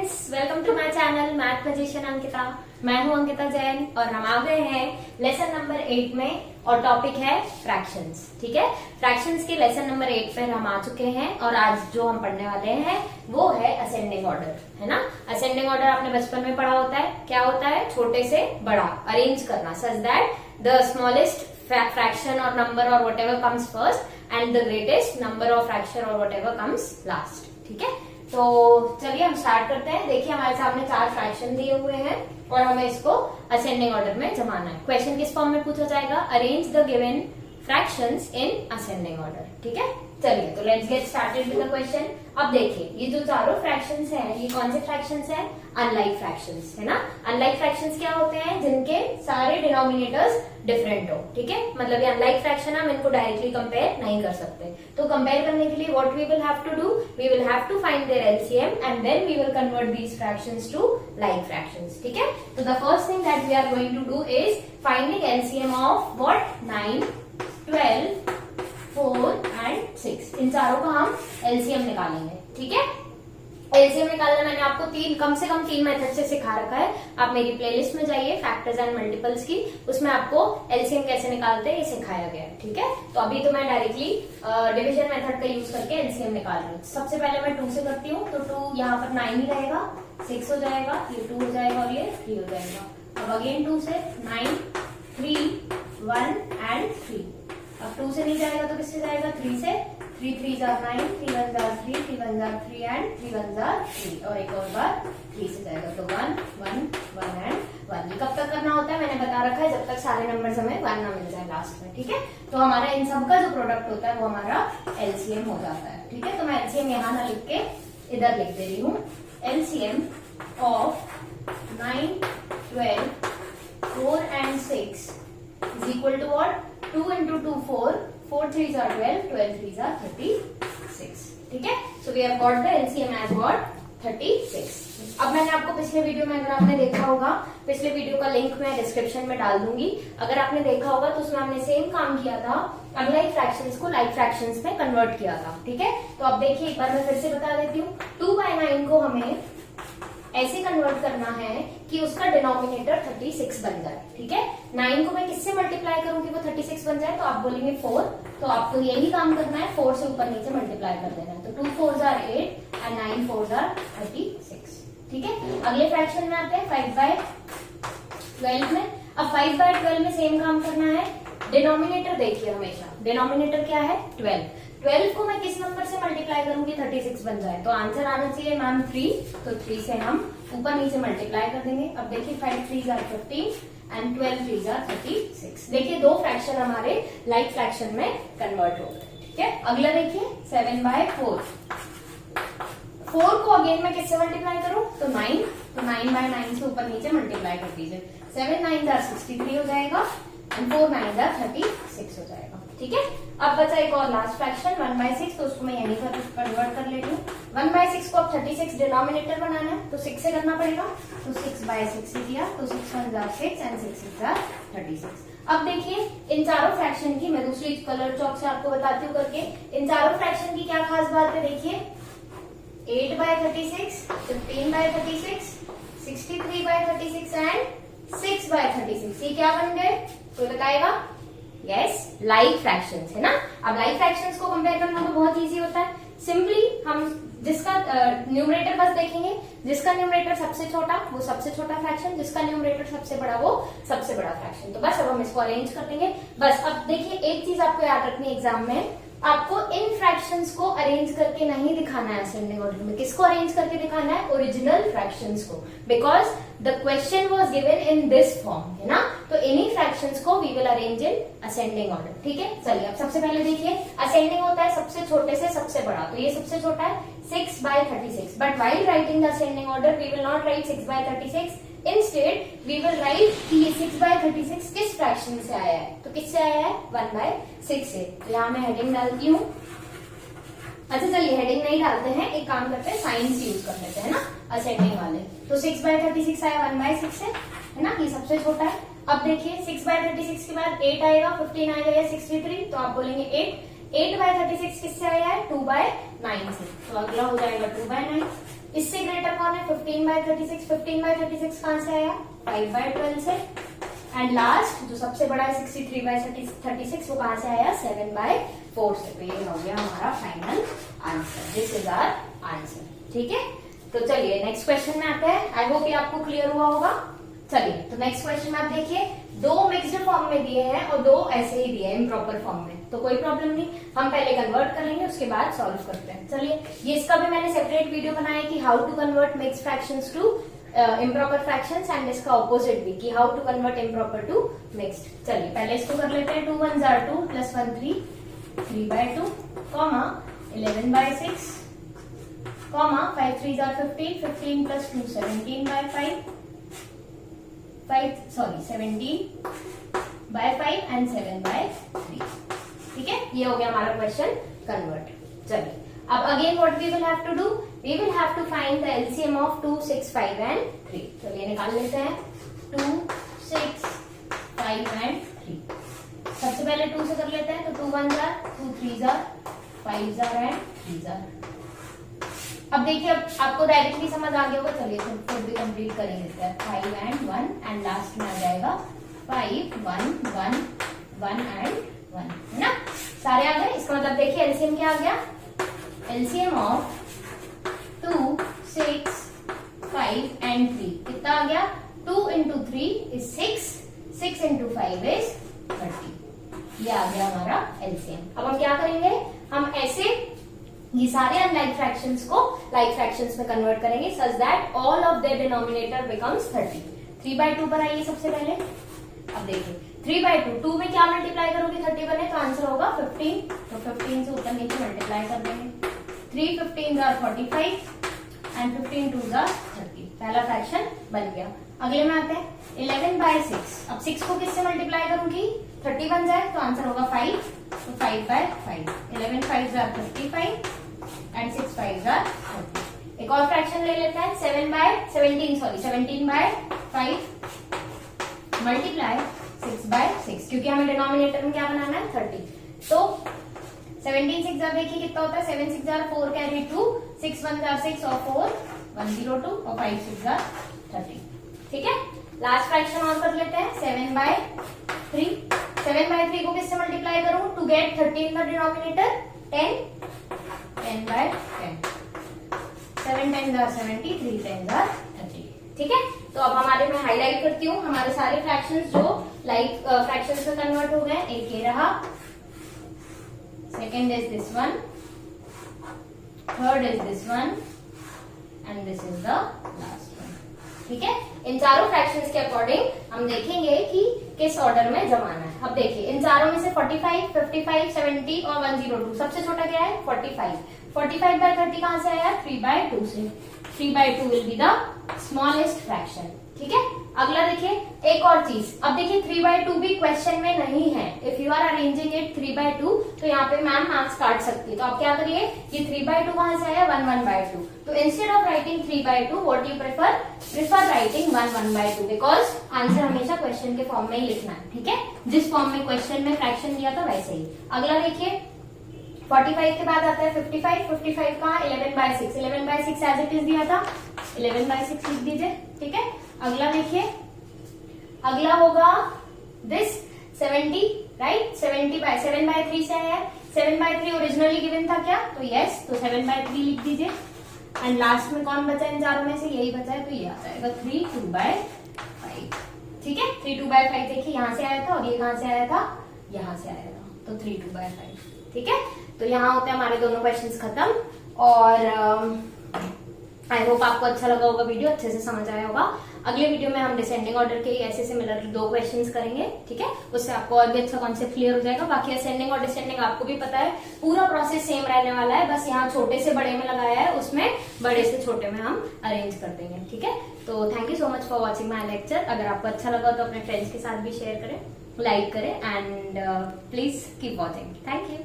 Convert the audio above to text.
Friends, welcome to my channel math magician Ankita. मैं हूं अंकिता जैन और हम आ गए हैं लेसन नंबर 8 में और टॉपिक है फ्रैक्शंस। ठीक है, फ्रैक्शंस के लेसन नंबर 8 पर हम आ चुके हैं और आज जो हम पढ़ने वाले हैं वो है असेंडिंग ऑर्डर, है ना। असेंडिंग ऑर्डर आपने बचपन में पढ़ा होता है। क्या होता है? छोटे से बड़ा अरेंज करना such that the smallest fraction और नंबर और what ever comes first and the greatest number of fraction और वट एवर कम्स लास्ट। ठीक है, तो चलिए हम स्टार्ट करते हैं। देखिए हमारे सामने 4 फ्रैक्शन दिए हुए हैं और हमें इसको असेंडिंग ऑर्डर में जमाना है। क्वेश्चन किस फॉर्म में पूछा जाएगा? Arrange the given fractions in ascending order. ठीक है, चलिए तो let's get started with the question. अब देखिए ये जो चारों फ्रैक्शंस हैं ये कौन से फ्रैक्शंस हैं? अनलाइक फ्रैक्शंस, है ना। अनलाइक फ्रैक्शंस क्या होते हैं? जिनके सारे डिनोमिनेटर्स डिफरेंट हो। ठीक है, मतलब ये अनलाइक फ्रैक्शन हम इनको डायरेक्टली कंपेयर नहीं कर सकते। तो कंपेयर करने के लिए what we will have to do, we will have to find their LCM and then we will convert these fractions to like fractions. ठीक है, तो the first thing that we are going to do is finding LCM of what 9, 12, 4 and 6। इन चारों का हम LCM निकालेंगे। ठीक है, एलसीएम निकालना मैंने आपको कम से कम 3 मेथड से सिखा रखा है। आप मेरी प्लेलिस्ट में जाइए फैक्टर्स एंड मल्टीपल्स की, उसमें आपको एलसीएम कैसे निकालते हैं ये सिखाया गया है। ठीक है, तो अभी तो मैं डायरेक्टली डिवीजन मेथड का यूज करके एलसीएम निकाल रही हूँ। सबसे पहले मैं 2 से करती हूँ, तो 2 यहाँ पर 9 ही रहेगा, 6 हो जाएगा, ये 2 हो जाएगा और ये 3 हो जाएगा। अब अगेन 2 से 9, 3, 1 एंड 3। अब 2 से नहीं जाएगा तो किससे जाएगा? 3 से। 3 3 9, 3 1 3, 3 1 3 एंड 3 1 3 और एक और बार 3 से जाएगा तो 1 1 1 एंड 1। कब तक करना होता है मैंने बता रखा है, जब तक सारे नंबर्स हमें 1 ना मिल जाए लास्ट में। ठीक है, तो हमारा इन सब का जो प्रोडक्ट होता है वो हमारा एलसीएम हो जाता है। ठीक है, तो मैं एलसीएम यहाँ ना लिख के इधर लिख दे रही हूँ। LCM of 9, 12, 4 and 6 is equal to what? 2 into 2 4, 4 3s are 12, 12 3s are 36. ठीक है, so we have got the LCM as what? 36. अब मैंने आपको पिछले वीडियो में, अगर आपने देखा होगा, पिछले वीडियो का लिंक मैं डिस्क्रिप्शन में डाल दूंगी। अगर आपने देखा होगा तो उसमें हमने सेम काम किया था, अनलाइक फ्रैक्शंस को लाइक फ्रैक्शंस में कन्वर्ट किया था। ठीक है, तो अब देखिए एक बार मैं फिर से बता देती हूँ। 2/9 को हमें ऐसे कन्वर्ट करना है कि उसका डिनोमिनेटर 36 बन जाए। ठीक है, 9 को मैं किससे मल्टीप्लाई करूं कि वो 36 बन जाए? तो आप बोलेंगे 4, तो आपको यही काम करना है, 4 से ऊपर नीचे मल्टीप्लाई कर देना है। तो 2 4s are 8 and 9 4s are 36। ठीक है, अगले फ्रैक्शन में आते हैं 5/12 में। अब 5/12 में सेम काम करना है। डिनोमिनेटर देखिए हमेशा, डिनोमिनेटर क्या है? 12। 12 को मैं किस नंबर से मल्टीप्लाई करूंगी 36 बन जाए? तो आंसर आना चाहिए मैम 3, तो 3 से हम ऊपर नीचे मल्टीप्लाई कर देंगे। अब देखिए 5 3s are 15 and 12 3s are 36। देखिए 2 फ्रैक्शन हमारे लाइक फ्रैक्शन में कन्वर्ट हो गए। ठीक है, अगला देखिए 7/4। 4 को अगेन मैं किससे मल्टीप्लाई करूं? तो 9, तो 9/9 से ऊपर नीचे मल्टीप्लाई कर दीजिए। 7 9s are 63 हो जाएगा एंड 4 9s are 36 हो जाएगा। ठीक है, अब बचा एक और लास्ट फ्रैक्शन 1/6, तो उसको मैं यहीं पर कन्वर्ट कर लेती हूँ। 1/6 को अब 36 डिनोमिनेटर बनाना है तो 6 से करना पड़ेगा, तो 6/6 से किया तो 6 1s are 6 and 6 6s are 36। अब देखिए इन चारों फ्रैक्शन की मैं दूसरी कलर चौक से आपको बताती हूँ करके, इन चारों फ्रैक्शन की क्या खास बात है? देखिए 8/36, 15/36, 63/36 एंड 6/36। ये क्या बन गए? कोई बताएगा? यस, लाइक फ्रैक्शंस, है ना। अब लाइक फ्रैक्शंस को कंपेयर करना तो बहुत इजी होता है। सिंपली हम जिसका न्यूमरेटर बस देखेंगे, जिसका न्यूमरेटर सबसे छोटा वो सबसे छोटा फ्रैक्शन, जिसका न्यूमरेटर सबसे बड़ा वो सबसे बड़ा फ्रैक्शन। तो बस अब हम इसको अरेंज कर देंगे। बस अब देखिए एक चीज आपको याद रखनी है एग्जाम में, आपको इन फ्रैक्शंस को अरेंज करके नहीं दिखाना है असेंडिंग ऑर्डर में। किसको अरेंज करके दिखाना है? ओरिजिनल फ्रैक्शंस को, because the question was given in this form, है ना। तो इन्हीं फ्रैक्शंस को we will arrange in ascending order. ठीक है, चलिए अब सबसे पहले देखिए असेंडिंग होता है सबसे छोटे से सबसे बड़ा, तो ये सबसे छोटा है 6/36। But while writing the ascending order we will not write 6/36, instead we will write कि ये 6/36 किस फ्रैक्शन से आया है? तो किससे आया है? 1/6 से। तो यहाँ मैं हेडिंग डालती हूँ। अच्छा चलिए हेडिंग नहीं डालते हैं, एक काम करते हैं साइंस यूज कर लेते हैं ना असेंडिंग वाले। तो 6/36 आया 1/6 से, है ना, ये सबसे छोटा है। अब देखिए 6/36 के बाद 8 आएगा, 15 आएगा या 63, तो आप बोलेंगे 8। 8/36 किससे आया है? 2/9 से, तो अगला हो जाएगा 2/9। इससे ग्रेटर कौन है 15/36, 15/36 कहां से आया 5/12 से, एंड लास्ट जो सबसे बड़ा है 63/36 वो कहां से आया 7/4 से। तो ये हो गया हमारा final answer, this is our answer. ठीक है, तो चलिए नेक्स्ट क्वेश्चन में आते हैं। आई होप ये आपको क्लियर हुआ होगा। चलिए तो नेक्स्ट क्वेश्चन में आप देखिए, दो मिक्स्ड फॉर्म में दिए हैं और दो ऐसे ही दिए हैं इम्प्रॉपर फॉर्म में, तो कोई प्रॉब्लम नहीं, हम पहले कन्वर्ट करेंगे उसके बाद सॉल्व करते हैं। चलिए, ये इसका भी मैंने सेपरेट वीडियो बनाया कि how to convert mixed fractions to improper fractions, and इसका ऑपोजिट भी कि how to convert improper to mixed. चलिए पहले इसको कर लेते हैं। 2 1s are 2 + 1 3, 3/2, 11/6, 5 3s are 15, 15 + 2 17/5, 17/5 and 7/3। ठीक है, ये हो गया हमारा क्वेश्चन कन्वर्ट। चलिए अब again what we will have to do, we will have to find the LCM of 2 6 5 and 3। चलिए निकाल लेते हैं 2 6 5 and 3। सबसे पहले 2 से कर लेते हैं, तो 2 1s are 2 3s are 5s are and 3s are। अब देखिए, अब आपको डायरेक्टली समझ आ गया होगा। चलिए फिर भी कंप्लीट कर लेते हैं। 5 and 1 एंड लास्ट में आ जाएगा 5 1 1 1 and 1, है ना, सारे आ गए। इसका मतलब देखिए एलसीएम क्या आ गया, एलसीएम ऑफ 2 6 5 and 3 कितना आ गया 2 × 3 is 6, 6 × 5 is 30। ये आ गया हमारा एलसीएम। अब हम क्या करेंगे, हम ऐसे ये सारे अनलाइक फ्रैक्शंस को लाइक फ्रैक्शंस में कन्वर्ट करेंगे such that all of their denominator becomes 30। 3/2 पर आइए सबसे पहले। अब देखिए 3/2, 2 में क्या मल्टीप्लाई करोगे 30 बने तो आंसर होगा 15, तो 15 से ऊपर नीचे मल्टीप्लाई कर देंगे। 3 15s are 45 and 15 2s are 30। पहला फ्रैक्शन बन गया। अगले में आते हैं 11/6। अब 6 को किससे मल्टीप्लाई करूंगी 30 बन जाए तो आंसर होगा 5, तो 5/5। 11 5s are 55 and 6 5s are 30। एक और फ्रैक्शन ले लेते हैं 17/5 मल्टीप्लाई 6/6, क्योंकि हमें डिनोमिनेटर में क्या बनाना है 30। तो 17 6 देखिए कितना होता है 7 6 are 4 carry 2, 6 1s are 6 और 4 102 और 5 6 are 30। ठीक है, लास्ट फ्रैक्शन और कर लेते हैं 7/3। 7/3 को किससे मल्टीप्लाई करूं to get 30 in the denominator 10, 10/10। 7 10s are 70, 3 10s are 30। ठीक है, तो अब हमारे मैं हाईलाइट करती हूँ हमारे सारे फ्रैक्शंस जो लाइक फ्रैक्शंस में कन्वर्ट हो गए। एक ये रहा, second is this one, third is this one and this is the last one. ठीक है, इन चारों फ्रैक्शंस के अकॉर्डिंग हम देखेंगे कि किस ऑर्डर में जमाना है। अब देखिए इन चारों में से 45 55 70 और 102 सबसे छोटा क्या है 45। 45/30 कहां से आया 3/2 से। 3/2 will be the smallest fraction. ठीक है, अगला देखिए एक और चीज। अब देखिए 3/2 भी क्वेश्चन में नहीं है। If you are arranging it 3/2 तो यहाँ पे मैम मार्क्स काट सकती है। तो आप क्या करिए, ये 3/2 कहां से आया 1 1/2। तो instead of writing 3/2 what you prefer writing 1 1/2, because answer हमेशा क्वेश्चन के फॉर्म में ही लिखना है। ठीक है, जिस फॉर्म में क्वेश्चन में फ्रैक्शन दिया था वैसे ही। अगला देखिए 45 के बाद आता है 55। 55 कहा 11/6। 11/6 एज इट इज दिया था, 11/6 लिख दीजिए। ठीक है, अगला देखिए, अगला होगा दिस 70, राइट। 7/3 से आया है। 7/3 ओरिजिनली गिवन था क्या, तो यस, तो 7/3 लिख दीजिए। एंड लास्ट में कौन बचा इन चारों में से, यही बचा है, तो ये आ जाएगा 3 2/5। ठीक है, 3 2/5 देखिए यहाँ से आया था और ये कहां से आया था, यहाँ से आया था, तो 3 2/5। ठीक है, तो यहाँ होते हैं हमारे दोनों क्वेश्चंस खत्म। और आई होप आपको अच्छा लगा होगा, वीडियो अच्छे से समझ आया होगा। अगले वीडियो में हम डिसेंडिंग ऑर्डर के ऐसे सिमिलर 2 क्वेश्चंस करेंगे। ठीक है, उससे आपको और भी अच्छा कॉन्सेप्ट क्लियर हो जाएगा। बाकी असेंडिंग और डिसेंडिंग आपको भी पता है, पूरा प्रोसेस सेम रहने वाला है, बस यहाँ छोटे से बड़े में लगाया है, उसमें बड़े से छोटे में हम अरेंज कर देंगे। ठीक है, तो thank you so much for watching my lecture. अगर आपको अच्छा लगा तो अपने फ्रेंड्स के साथ भी शेयर करें, लाइक करें and please keep watching. Thank you.